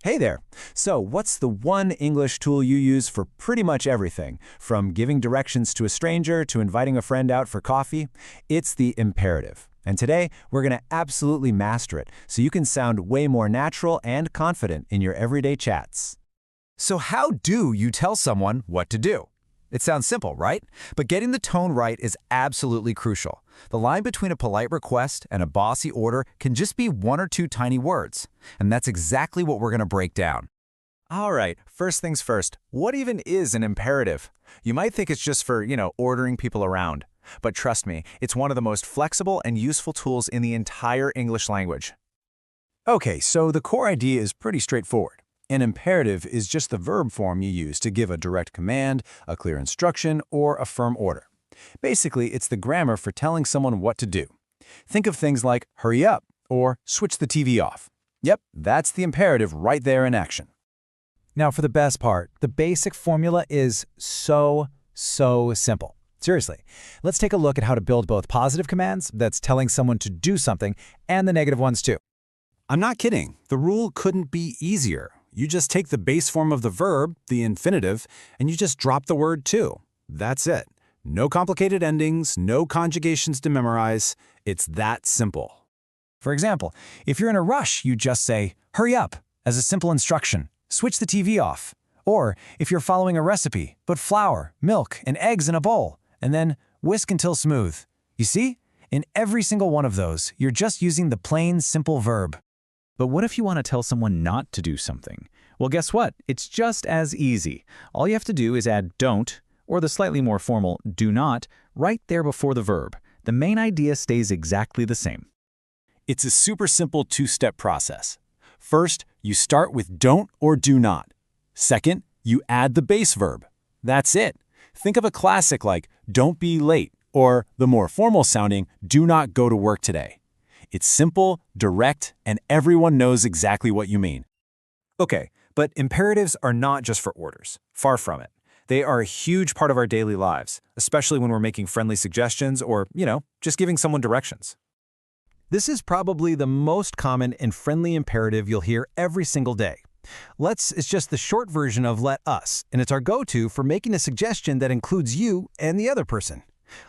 Hey there. So, what's the one English tool you use for pretty much everything? From giving directions to a stranger to inviting a friend out for coffee? It's the imperative. And today, we're going to absolutely master it so you can sound way more natural and confident in your everyday chats. So how do you tell someone what to do? It sounds simple, right? But getting the tone right is absolutely crucial. The line between a polite request and a bossy order can just be one or two tiny words. And that's exactly what we're going to break down. All right, first things first, what even is an imperative? You might think it's just for, ordering people around. But trust me, it's one of the most flexible and useful tools in the entire English language. Okay, so the core idea is pretty straightforward. An imperative is just the verb form you use to give a direct command, a clear instruction, or a firm order. Basically, it's the grammar for telling someone what to do. Think of things like hurry up or switch the TV off. Yep, that's the imperative right there in action. Now for the best part, the basic formula is so simple. Seriously, let's take a look at how to build both positive commands, that's telling someone to do something, and the negative ones too. I'm not kidding. The rule couldn't be easier. You just take the base form of the verb, the infinitive, and you just drop the word to. That's it. No complicated endings, no conjugations to memorize. It's that simple. For example, if you're in a rush, you just say, hurry up, as a simple instruction. Switch the TV off. Or if you're following a recipe, put flour, milk, and eggs in a bowl, and then whisk until smooth. You see? In every single one of those, you're just using the plain, simple verb. But what if you want to tell someone not to do something? Well, guess what? It's just as easy. All you have to do is add don't, or the slightly more formal do not, right there before the verb. The main idea stays exactly the same. It's a super simple two-step process. First, you start with don't or do not. Second, you add the base verb. That's it. Think of a classic like don't be late, or the more formal sounding do not go to work today. It's simple, direct, and everyone knows exactly what you mean. Okay, but imperatives are not just for orders. Far from it. They are a huge part of our daily lives, especially when we're making friendly suggestions or, just giving someone directions. This is probably the most common and friendly imperative you'll hear every single day. Let's is just the short version of let us, and it's our go-to for making a suggestion that includes you and the other person.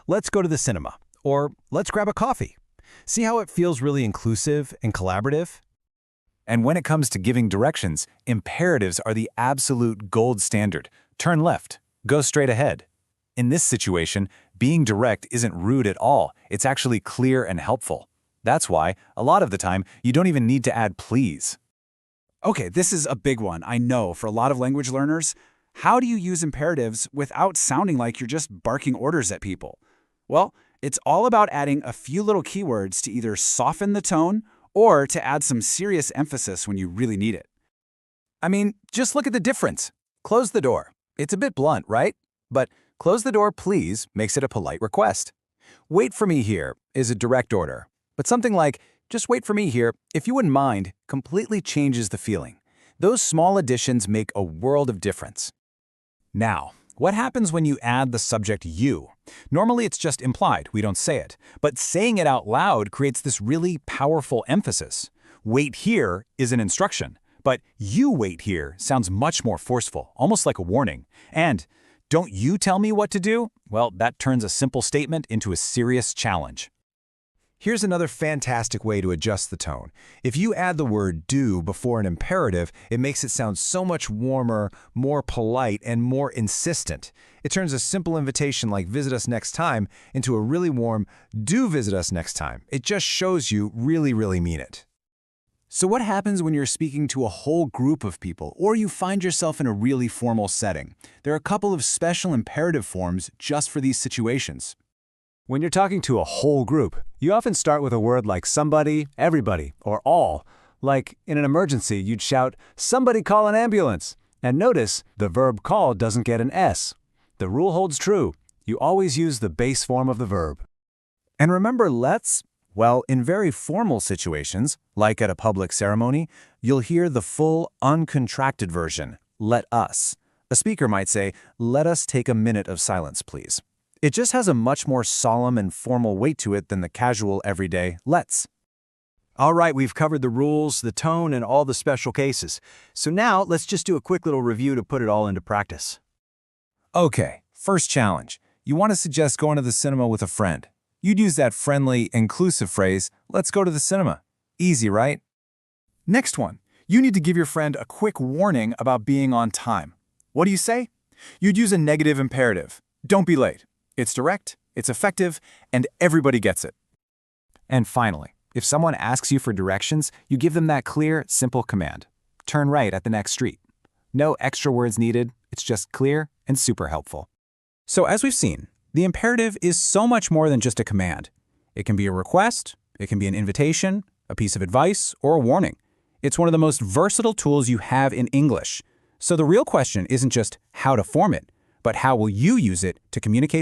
Let's go to the cinema, or let's grab a coffee. See how it feels really inclusive and collaborative? And when it comes to giving directions, imperatives are the absolute gold standard. Turn left. Go straight ahead. In this situation, being direct isn't rude at all. It's actually clear and helpful. That's why, a lot of the time, you don't even need to add please. Okay, this is a big one, I know, for a lot of language learners. How do you use imperatives without sounding like you're just barking orders at people? Well, it's all about adding a few little keywords to either soften the tone or to add some serious emphasis when you really need it. I mean, just look at the difference. Close the door. It's a bit blunt, right? But close the door, please, makes it a polite request. Wait for me here is a direct order. But something like, just wait for me here, if you wouldn't mind, completely changes the feeling. Those small additions make a world of difference. Now, what happens when you add the subject you? Normally it's just implied, we don't say it. But saying it out loud creates this really powerful emphasis. Wait here is an instruction, but you wait here sounds much more forceful, almost like a warning. And don't you tell me what to do? Well, that turns a simple statement into a serious challenge. Here's another fantastic way to adjust the tone. If you add the word do before an imperative, it makes it sound so much warmer, more polite, and more insistent. It turns a simple invitation like visit us next time into a really warm do visit us next time. It just shows you really mean it. So what happens when you're speaking to a whole group of people or you find yourself in a really formal setting? There are a couple of special imperative forms just for these situations. When you're talking to a whole group, you often start with a word like somebody, everybody, or all. Like in an emergency, you'd shout, "Somebody call an ambulance!" And notice the verb call doesn't get an S. The rule holds true. You always use the base form of the verb. And remember let's? Well, in very formal situations, like at a public ceremony, you'll hear the full, uncontracted version, let us. A speaker might say, "Let us take a minute of silence, please." It just has a much more solemn and formal weight to it than the casual, everyday let's. All right, we've covered the rules, the tone, and all the special cases. So now let's just do a quick little review to put it all into practice. Okay, first challenge. You want to suggest going to the cinema with a friend. You'd use that friendly, inclusive phrase, let's go to the cinema. Easy, right? Next one. You need to give your friend a quick warning about being on time. What do you say? You'd use a negative imperative. Don't be late. It's direct, it's effective, and everybody gets it. And finally, if someone asks you for directions, you give them that clear, simple command. Turn right at the next street. No extra words needed, it's just clear and super helpful. So as we've seen, the imperative is so much more than just a command. It can be a request, it can be an invitation, a piece of advice, or a warning. It's one of the most versatile tools you have in English. So the real question isn't just how to form it, but how will you use it to communicate